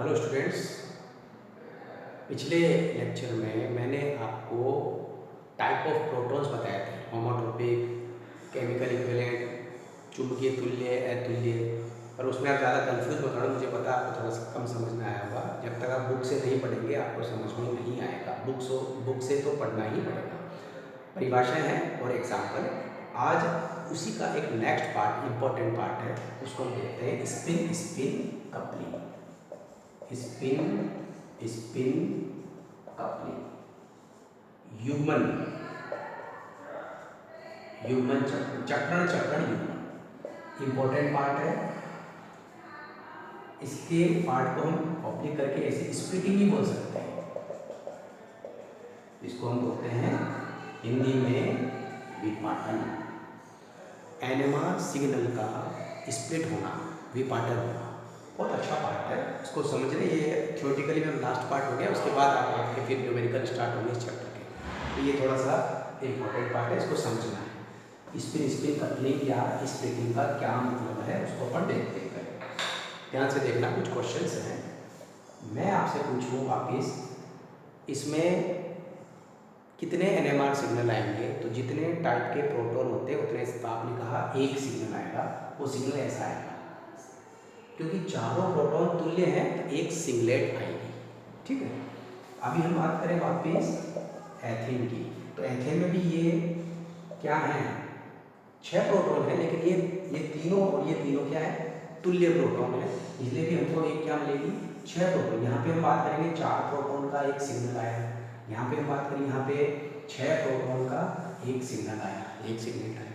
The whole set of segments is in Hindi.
Hello students. पिछले लेक्चर में मैंने आपको टाइप ऑफ प्रोटॉन्स बताए थे, होमोट्रोपिक, केमिकल इक्विवेलेंट, चुंबकीय तुल्य, अतुल्य। और उसमें आप ज़्यादा कंफ्यूज मत होना, मुझे पता आपको थोड़ा सा कम समझ में आया होगा। जब तक आप बुक से नहीं पढ़ेंगे आपको समझ में नहीं आएगा। बुक से तो पढ़ना ही पड़ेगा। परिभाषाएँ हैं और एग्जाम्पल। आज उसी का एक नेक्स्ट पार्ट, इम्पोर्टेंट पार्ट है, उसको हम देखते हैं spin spin coupling. Spin spin coupling, युग्मन युग्मन चक्रण, चक्रण चक्रण युग्मन इंपॉर्टेंट पार्ट है। इसके पार्ट को हम कॉपी करके ऐसे स्प्लिटिंग भी बोल सकते हैं। इसको हम बोलते हैं हिंदी में विपाटन। एनएमआर सिग्नल का स्प्लिट होना, विपाटन होना, बहुत अच्छा पार्ट है। इसको समझ रहे, ये थ्योरेटिकली में लास्ट पार्ट हो गया। उसके बाद आपके फिर न्यूमेरिकल स्टार्ट होंगे इस चैप्टर के। तो ये थोड़ा सा इम्पोर्टेंट पार्ट है, इसको समझना है। स्पिन स्पिन कपलिंग या स्प्लिटिंग का क्या मतलब है उसको अपन देखते हैं। ध्यान से देखना, कुछ क्वेश्चंस हैं मैं आपसे पूछूँ वापिस। इसमें कितने एनएमआर सिग्नल आएंगे? तो जितने टाइप के प्रोटॉन होते हैं उतने, आपने कहा एक सिग्नल आएगा। वो सिग्नल ऐसा आएगा, क्योंकि चारों प्रोटॉन तुल्य हैं तो एक सिंगलेट आएगी। ठीक है। अभी हम बात करें वापिस एथेन की। तो एथेन में भी ये क्या है, 6 प्रोटॉन है, लेकिन ये तीनों और ये तीनों क्या है, तुल्य प्रोटॉन है। इसलिए भी हमको एक क्या मिलेगी, 6 प्रोटॉन। यहाँ पे हम बात करेंगे 4 प्रोटॉन का एक सिग्नल आया। यहाँ पे हम बात करें, यहाँ पे 6 प्रोटॉन का एक सिग्नल आया, एक सिग्नल आया।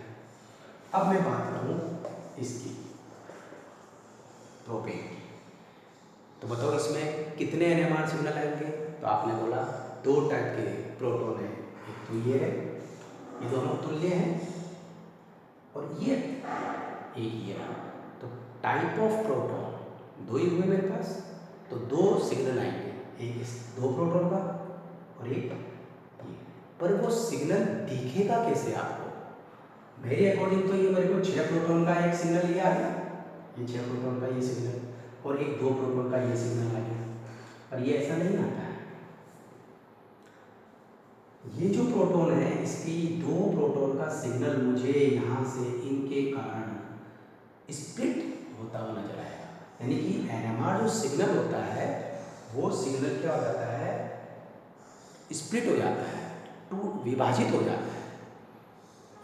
अब मैं बात करूँ इसकी प्रोपेन की, तो बताओ इसमें कितने एनएमआर सिग्नल आएंगे? तो आपने बोला 2 टाइप के प्रोटॉन है, एक तो ये है, ये दोनों तुल्य हैं, और ये एक ये रहा। तो टाइप ऑफ प्रोटॉन 2 ही हुए मेरे पास, तो 2 सिग्नल आएंगे, एक इस 2 प्रोटॉन का और एक ये। पर वो सिग्नल दिखेगा कैसे आपको? मेरे अकॉर्डिंग तो ये मेरे को 6 प्रोटॉन का एक सिग्नल ये आ गया, ये 6 प्रोटॉन का ये सिग्नल, और एक 2 प्रोटॉन का ये सिग्नल आ गया। पर ये ऐसा नहीं आता है। ये जो प्रोटॉन है, इसकी 2 प्रोटॉन का सिग्नल मुझे यहाँ से इनके कारण स्प्लिट होता हुआ नजर आएगा। यानी कि एनएमआर जो सिग्नल होता है वो सिग्नल क्या हो जाता है, स्प्लिट हो जाता है, विभाजित हो जाता है।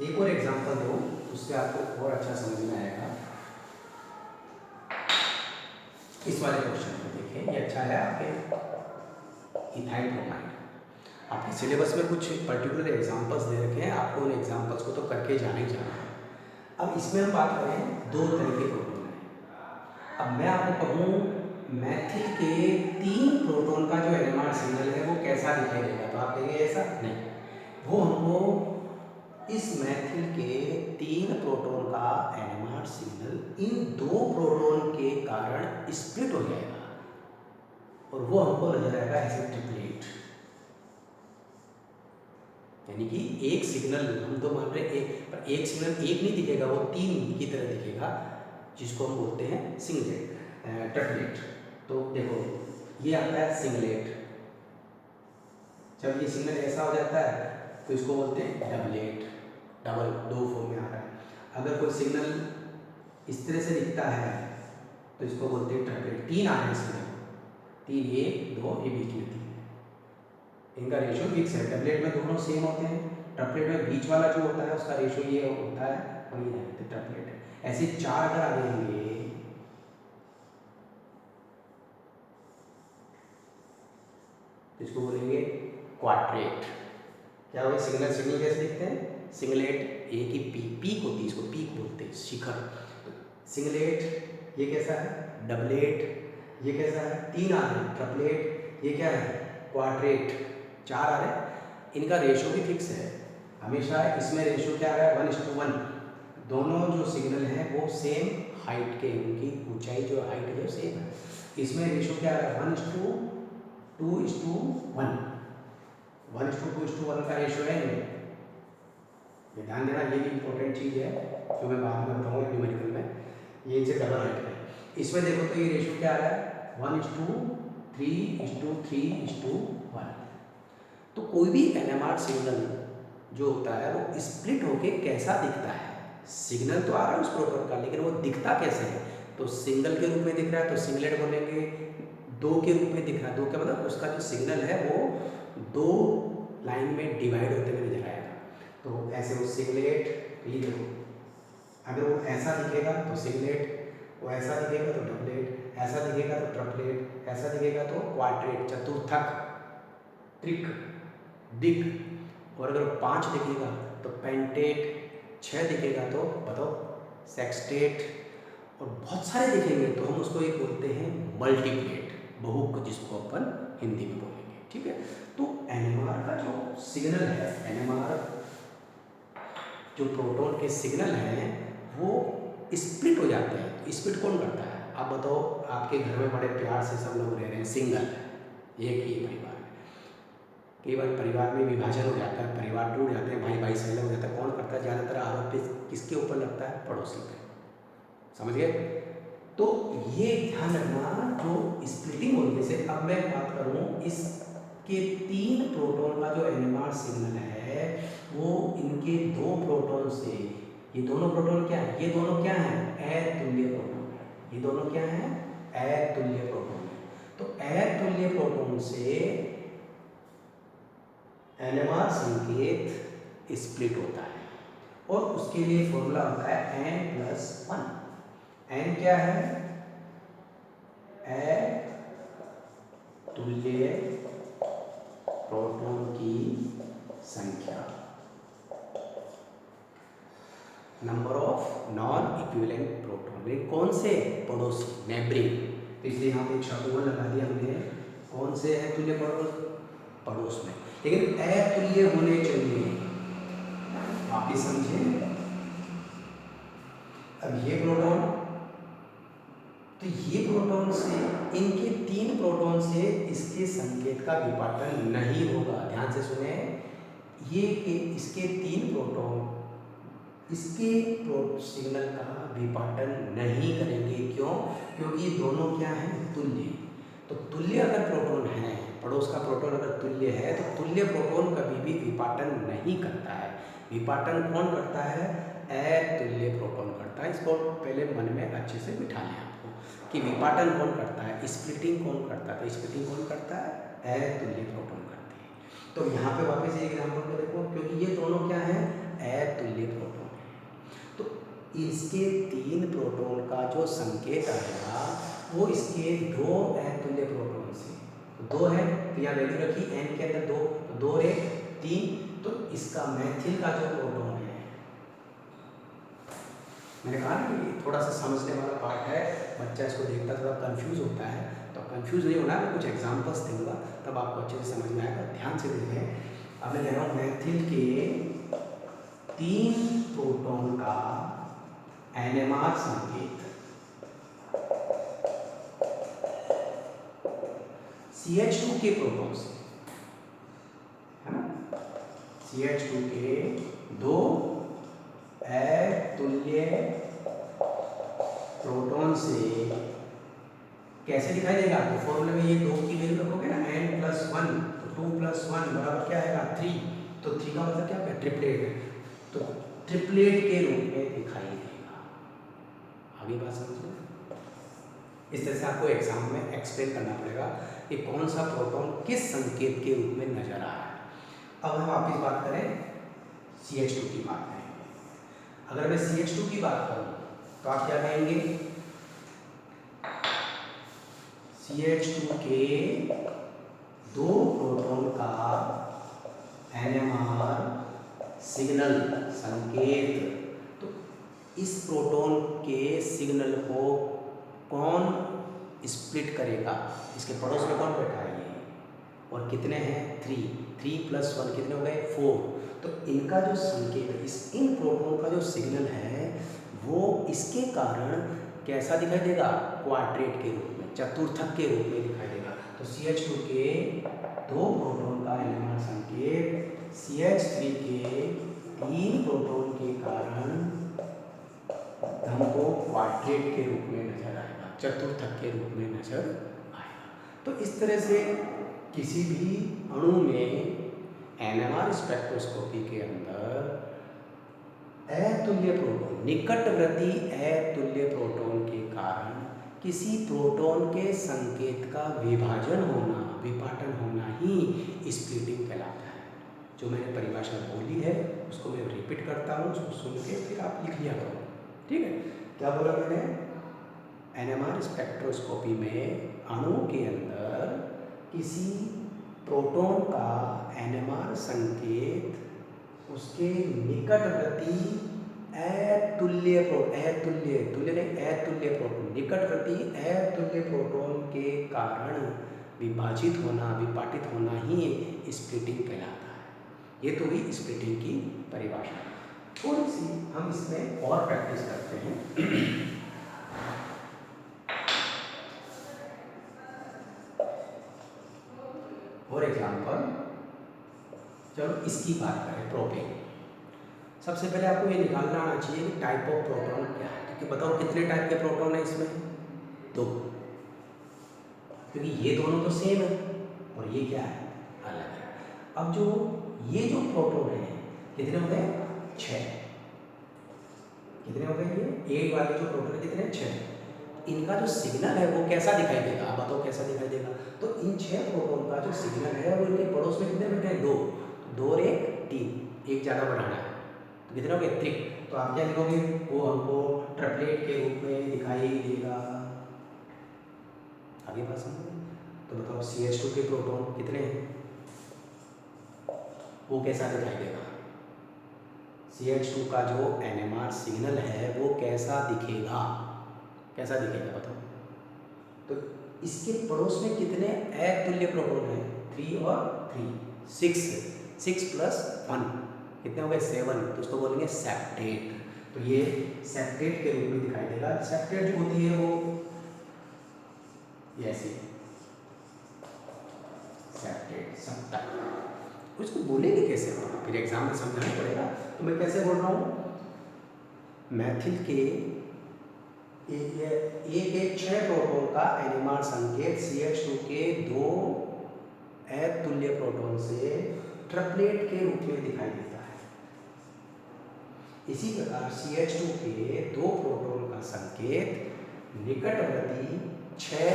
एक और एग्जांपल दो, उससे आपको और अच्छा समझ में आएगा। इस वाले क्वेश्चन को देखें, ये अच्छा है आपके इथाइल ब्रोमाइड। आपके सिलेबस में कुछ पर्टिकुलर एग्जांपल्स दे रखे हैं, आपको उन एग्जांपल्स को तो करके जाना ही जाना है। अब इसमें हम बात करें 2 तरह के प्रोटॉन हैं। अब मैं आपको कहूँ मैथिल के 3 प्रोटॉन का जो एनएमआर सिग्नल है वो कैसा दिखाई देगा, तो आप कहेंगे ऐसा नहीं, वो हमको इस मैथिल के 3 प्रोटॉन का एनएमआर सिग्नल इन 2 प्रोटॉन के कारण स्प्लिट हो जाएगा, और वो हमको नजर आएगा ऐसे ट्रिपलेट। यानी कि एक सिग्नल हम तो मान रहे एक, पर एक सिग्नल एक नहीं दिखेगा, वो 3 की तरह दिखेगा, जिसको हम बोलते हैं सिंगलेट, ट्रिपलेट। तो देखो ये आता है सिंगलेट। जब ये सिग्नल ऐसा हो जाता है तो इसको बोलते हैं डबलेट, डबल 2 फॉर्म में आ रहा है। अगर कोई सिग्नल इस तरह से दिखता है तो इसको बोलते हैं ट्रिपलेट। 3 आ रहे हैं सिग्नल, 3, 1, 2, ये बीच में 3, इनका रेशियो फिक्स है। डबलेट में दोनों सेम होते हैं, ट्रिपलेट में बीच वाला जो होता है उसका रेशियो ये होता है, और ये है ट्रिपलेट है। ऐसे 4 अगर आ जाएंगे, इसको बोलेंगे क्वाड्रेट। क्या होगा, सिग्नल सिग्नल कैसे दिखते हैं, सिंगलेट, ए की पीक होती है, इसको पीक बोलते हैं, शिखर। तो सिंगलेट ये कैसा है, डबलेट ये कैसा है, 3 आ रहे हैं, ट्रिपलेट ये क्या है, क्वाड्रेट 4 आ रहे हैं। इनका रेशियो भी फिक्स है हमेशा। इसमें रेशियो क्या है, 1:1। दोनों जो सिग्नल हैं वो सेम हाइट के, उनकी ऊंचाई जो हाइट है सेम है। इसमें रेशियो क्या है, 1:2:1, 1:2:1 का रेशियो है इनमें। ये ध्यान देना, ये भी इंपॉर्टेंट चीज़ है जो मैं बाद में बताऊँगा न्यूमेरिकल में। ये इनसे डबल हाइट है। इसमें देखो तो ये रेशियो क्या आ रहा है, 1:3:3:1। तो कोई भी एनएमआर सिग्नल जो होता है वो स्प्लिट होके कैसा दिखता है, सिग्नल तो आ रहा है उस प्रोटॉन का, लेकिन वो दिखता कैसे है, तो सिंगल के रूप में दिख रहा है तो सिंगलेट बोलेंगे, दो के रूप में दिख रहा है, दो का मतलब उसका जो सिग्नल है वो दो लाइन में डिवाइड होते हुए नजर आएगा। तो ऐसे वो सिंगलेट, ये देखो अगर वो ऐसा दिखेगा तो सिंगलेट, वो ऐसा दिखेगा तो डबलेट, ऐसा दिखेगा तो ट्रिपलेट, ऐसा दिखेगा तो क्वाड्रेट, चतुर्थक, ट्रिक, दिक, और अगर 5 दिखेगा तो पेंटेट, 6 दिखेगा तो बताओ सेक्सटेट, और बहुत सारे दिखेंगे तो हम उसको एक बोलते हैं मल्टीप्लेट, बहुक, जिसको अपन हिंदी में बोलेंगे। ठीक है, तो एनएमआर का जो सिग्नल है, एनएमआर जो प्रोटॉन के सिग्नल हैं वो स्प्लिट हो जाते हैं। तो स्प्लिट कौन करता है, आप बताओ, आपके घर में बड़े प्यार से सब लोग रह रहे हैं, सिंगल एक ही परिवार में, कई बार परिवार में विभाजन हो जाता है, परिवार टूट जाते हैं, भाई भाई से अलग हो जाता है, कौन करता है ज़्यादातर आरोप किसके ऊपर लगता है, पड़ोसी पे, समझ गए। तो ये ध्यान रखना, जो स्प्लिटिंग होने से, अब मैं बात करूँ इसके 3 प्रोटॉन का जो एनएमआर सिग्नल है वो इनके 2 प्रोटॉन से, ये दोनों प्रोटॉन क्या है, ये दोनों क्या है, अतुल्य प्रोटॉन है, ये दोनों क्या है, अतुल्य प्रोटॉन है। तो अतुल्य प्रोटॉन से एनएमआर संकेत स्प्लिट होता है और उसके लिए फॉर्मूला होता है n+1। n क्या है, अतुल्य प्रोटॉन की संख्या, number of non equivalent proton, कौन से, पड़ोसी, नेबरिंग, इसलिए यहाँ पे एक शब्द और लगा दिया हमने, कौन से अतुल्य प्रोटॉन, पड़ोस में, लेकिन अतुल्य होने चाहिए, आप ही समझे। अब ये प्रोटॉन, तो ये प्रोटॉन से, इनके 3 प्रोटॉन से इसके संकेत का विपाटन नहीं होगा, ध्यान से सुने, ये कि इसके 3 प्रोटॉन इसके सिग्नल का विपाटन नहीं करेंगे, क्यों, क्योंकि दोनों क्या हैं, तुल्य। तो तुल्य अगर प्रोटॉन है, पड़ोस का प्रोटॉन अगर तुल्य है तो तुल्य प्रोटॉन कभी भी विपाटन नहीं करता है। विपाटन कौन करता है, अतुल्य प्रोटॉन करता है। इसको पहले मन में अच्छे से बिठा लें आपको कि विपाटन कौन करता है, स्प्लिटिंग कौन करता है, तो स्प्लिटिंग कौन करता है, अतुल्य प्रोटॉन करते हैं। तो यहाँ पे वापस एक एग्जाम्पल को देखो, क्योंकि ये दोनों क्या है, अतुल्य प्रोटॉन, तो इसके 3 प्रोटॉन का जो संकेत आएगा वो इसके 2 अतुल्य प्रोटॉन से, तो 2 है तो यहाँ वैल्यू रखी, n के अंदर 2, तो 2 1 3, तो इसका मैथिल का जो प्रोटॉन है, मैंने कहा ना कि थोड़ा सा समझने वाला पार्ट है, बच्चा इसको देखता थोड़ा कंफ्यूज होता है, तो कंफ्यूज नहीं होना, मैं कुछ एग्जांपल्स दूंगा तब आपको अच्छे से समझ में आएगा, ध्यान से देखें। अब मैं कह रहा हूँ मैथिल के 3 प्रोटॉन का एनएमआर संकेत CH2 के प्रोटॉन से, है ना, CH2 के 2 अतुल्य प्रोटॉन से कैसे दिखाई देगा, तो फॉर्मूले में ये 2 की वैल्यू रखोगे ना, n+1, तो 2+1 बराबर क्या आएगा, 3, तो 3 का मतलब क्या होगा, ट्रिपलेट, तो ट्रिपलेट के रूप में दिखाई देगा। आगे बात समझो, इस तरह से आपको एग्जाम में एक्सप्लेन करना पड़ेगा कि कौन सा प्रोटॉन किस संकेत के रूप में नजर आ रहा है। अब हम वापिस बात करें CH2 की बात करेंगे। अगर मैं CH2 की बात करूं तो आप क्या कहेंगे, CH2 के 2 प्रोटॉन का एनएमआर सिग्नल संकेत, तो इस प्रोटॉन के सिग्नल को कौन स्प्लिट करेगा, इसके पड़ोस में कौन बैठा है ये, और कितने हैं, 3+1 कितने हो गए, 4, तो इनका जो संकेत है, इन प्रोटॉन का जो सिग्नल है वो इसके कारण कैसा दिखाई देगा, क्वाड्रेट के रूप में, चतुर्थक के रूप में दिखाई देगा। तो CH2 के 2 प्रोटॉन का एनएमआर संकेत CH3 के 3 प्रोटॉन के कारण हमको क्वाड्रेट के रूप में नजर आएगा, चतुर्थक के रूप में नजर तो इस तरह से किसी भी अणु में एनएमआर स्पेक्ट्रोस्कोपी के अंदर अतुल्य प्रोटॉन, निकटवर्ती अतुल्य प्रोटॉन के कारण किसी प्रोटॉन के संकेत का विभाजन होना, विपाटन होना ही स्प्लिटिंग कहलाता है। जो मैंने परिभाषा बोली है उसको मैं रिपीट करता हूँ, उसको सुन के फिर आप लिख लिया करो, ठीक है। क्या बोला मैंने? एनएमआर स्पेक्ट्रोस्कोपी में अणु के अंदर किसी प्रोटॉन का एनएमआर संकेत उसके निकटवर्ती अतुल्य प्रोटॉन, निकटवर्ती अतुल्य प्रोटॉन के कारण विभाजित होना, विपाटित होना ही स्प्लिटिंग कहलाता है। ये तो हुई स्प्लिटिंग की परिभाषा। थोड़ी सी हम इसमें और प्रैक्टिस करते हैं। फॉर एग्जाम्पल, चलो इसकी बात करें, प्रोपेन। सबसे पहले आपको ये निकालना आना चाहिए कि टाइप ऑफ प्रोटॉन क्या है। क्योंकि बताओ कितने टाइप के प्रोटॉन है इसमें? 2। क्योंकि ये दोनों तो सेम है और ये क्या है? अलग है। अब जो ये जो प्रोटॉन है कितने हो गए? 6। कितने हो गए? ये एक वाले जो प्रोटॉन है कितने? 6। इनका जो सिग्नल है वो कैसा दिखाई देगा? आप बताओ कैसा दिखाई देगा? तो इन 6 प्रोटॉन का जो सिग्नल है वो इनके पड़ोस में कितने बैठे हैं? 2। 2 और 1 3, एक ज़्यादा बढ़ाना है तो कितने हो गए? 3। तो आप क्या लिखोगे? वो हमको ट्रिपलेट के रूप में दिखाई देगा। आगे बात समझो। तो बताओ CH2 के प्रोटॉन कितने हैं? वो कैसा दिखाई देगा? CH2 का जो NMR सिग्नल है वो कैसा दिखेगा? कैसा दिखेगा बताओ? तो इसके पड़ोस में कितने अतुल्य प्रोटॉन हैं? 3 और 3, 6। 6 + 1 कितने हो गए? 7। तो उसको बोलेंगे सेप्टेट। तो ये सेप्टेट के रूप में दिखाई देगा। सेप्टेट जो होती है वो ये ऐसी सेप्टेट, सप्तक। उसको बोलेंगे कैसे? फिर एग्जाम में समझाना पड़ेगा। तो मैं कैसे बोल रहा हूँ? मैथिल के एक 6 प्रोटॉन का NMR संकेत CH2 के 2 अतुल्य प्रोटॉन से ट्रिपलेट के रूप में दिखाई देता है। इसी प्रकार CH2 के 2 प्रोटॉन का संकेत निकटवर्ती 6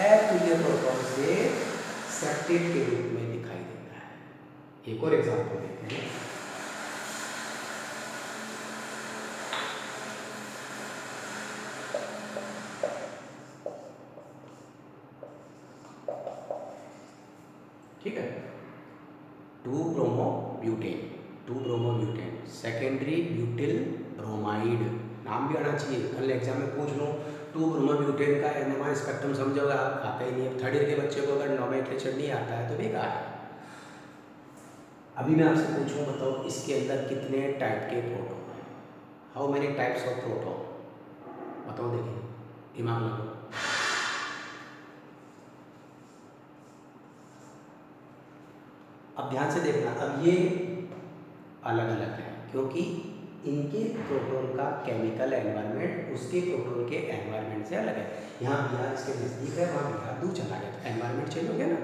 अतुल्य प्रोटॉन से सेप्टेट के रूप में दिखाई देता है। एक और एग्जांपल देखते हैं। ठीक है, 2-ब्रोमोब्यूटेन, 2-ब्रोमोब्यूटेन सेकेंडरी ब्यूटिल ब्रोमाइड। नाम भी आना चाहिए, कल एग्जाम में पूछ लो 2-ब्रोमोब्यूटेन का NMR स्पेक्ट्रम समझोगे आप? आता ही नहीं है। थर्ड ईयर के बच्चे को अगर नोमेनक्लेचर नहीं आता है तो बेकार है। अभी मैं आपसे पूछूं, बताओ इसके अंदर कितने टाइप के प्रोटॉन हैं? How many types of proton? बताओ, देखिए दिमाग लगाओ। अब ध्यान से देखना, अब ये अलग अलग है क्योंकि इनके प्रोटॉन का केमिकल एनवायरनमेंट उसके प्रोटॉन के एनवायरनमेंट से अलग है। यहाँ बिहार इसके नज़दीक है, वहाँ बिहार दूर चला गया, तो एनवायरनमेंट चेंज हो गया ना।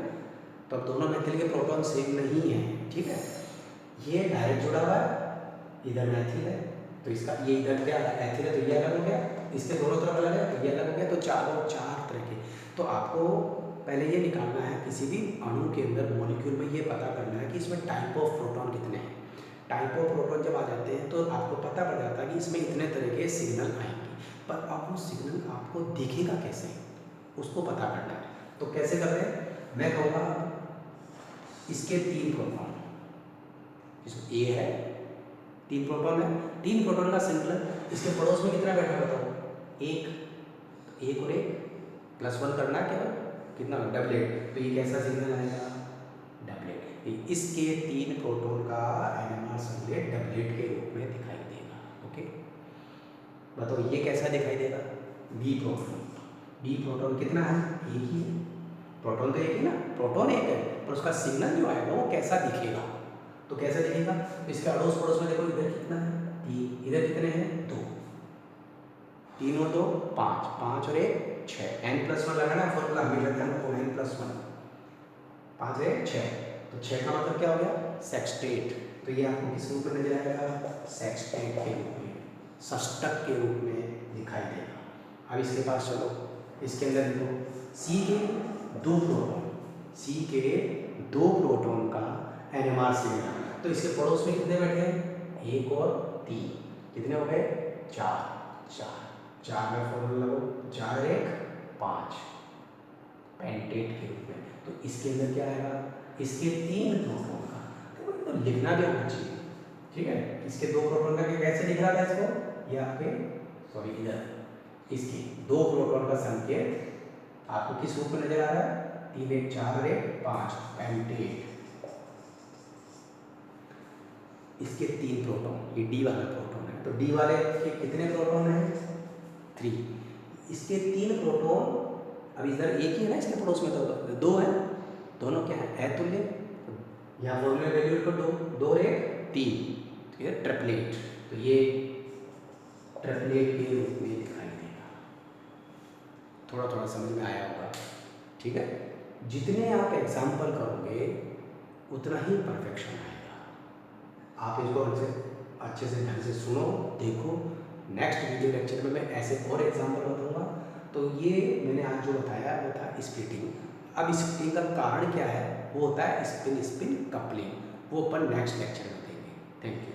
तो अब दोनों मैथिल के प्रोटॉन सेम नहीं है, ठीक है। ये डायरेक्ट जुड़ा हुआ है, इधर मैथिल है तो इसका ये इधर क्या एथिल है तो ये अलग हो गया, इसके दोनों तरफ अलग है तो ये अलग हो गया। तो चार तरह के। तो आपको पहले ये निकालना है किसी भी अणु के अंदर मॉलिक्यूल में ये पता करना है कि इसमें टाइप ऑफ प्रोटॉन कितने हैं। टाइप ऑफ प्रोटॉन जब आ जाते हैं तो आपको पता पड़ जाता है कि इसमें इतने तरह के सिग्नल आएंगे, पर अब वो सिग्नल आपको दिखेगा कैसे उसको पता करना है। तो कैसे कर रहे हैं? मैं कहूँगा इसके 3 प्रोटॉन, इसको ए है, 3 प्रोटॉन है, 3 प्रोटॉन का सिग्नल इसके पड़ोस में कितना बैठा बताओ? 1 और 1 +1 करना है केवल, कितना? डबलेट। तो ये कैसा सिग्नल आएगा? डबलेट। इसके 3 प्रोटॉन का NMR संकेत डबलेट के रूप में दिखाई देगा। ओके, बताओ ये कैसा दिखाई देगा? बी प्रोटॉन कितना है? एक ही है। प्रोटॉन तो एक ही ना, प्रोटॉन एक है, पर उसका सिग्नल जो आएगा वो कैसा दिखेगा? तो कैसे दिखेगा? इसके अड़ोस पड़ोस में देखो, इधर कितना है? 3, इधर कितने हैं? 2। तीनों दो पाँच, पाँच और एक छः, n+1 लगाना फॉर्मूला हमेशा ध्यान रखो, n+1, पाँच है छः, तो छः का मतलब क्या हो गया सेक्सटेट। तो ये आपको किस रूप में नजर आएगा, सेक्सटेट के रूप में, षष्टक के रूप में दिखाई देगा। अब इसके पास चलो, इसके अंदर देखो सी के दो प्रोटॉन, सी के दो प्रोटॉन का NMR सिग्नल, तो इसके पड़ोस में कितने बैठे हैं, एक और तीन, कितने हो गए चार, चार, चार में फॉर्मूला लगो, चार एक पाँच, पेंटेट के रूप में। तो इसके अंदर क्या आएगा, इसके तीन प्रोटॉन का, तो लिखना भी होना चाहिए, ठीक है। इसके दो प्रोटॉन का कैसे लिख रहा था इसको, ये आपके सॉरी इधर, इसके दो प्रोटॉन का संकेत आपको किस रूप में नजर आ रहा है, तीन एक चार और एक पाँच, पेंटेट। इसके तीन प्रोटॉन, ये डी वाला प्रोटॉन है, तो डी वाले के कितने प्रोटॉन हैं, 3, इसके तीन प्रोटॉन, अब इधर एक ही है ना इसके पड़ोस में, तो दो है, दोनों क्या है अतुल्य, यहाँ फॉर्मूले वैल्यू को दो, दो एक तीन, ठीक है ट्रिपलेट, तो ये ट्रिपलेट के रूप में दिखाई देगा। थोड़ा थोड़ा समझ में आया होगा, ठीक है। जितने आप एग्जाम्पल करोगे उतना ही परफेक्शन आएगा। आप इसको अच्छे से ढंग से सुनो, देखो, नेक्स्ट वीडियो लेक्चर में मैं ऐसे और एग्जाम्पल बताऊंगा। तो ये मैंने आज जो बताया वो था स्प्लिटिंग। अब स्प्लिटिंग का कारण क्या है, वो होता है स्पिन स्पिन कपलिंग, वो अपन नेक्स्ट लेक्चर में देंगे। Thank you.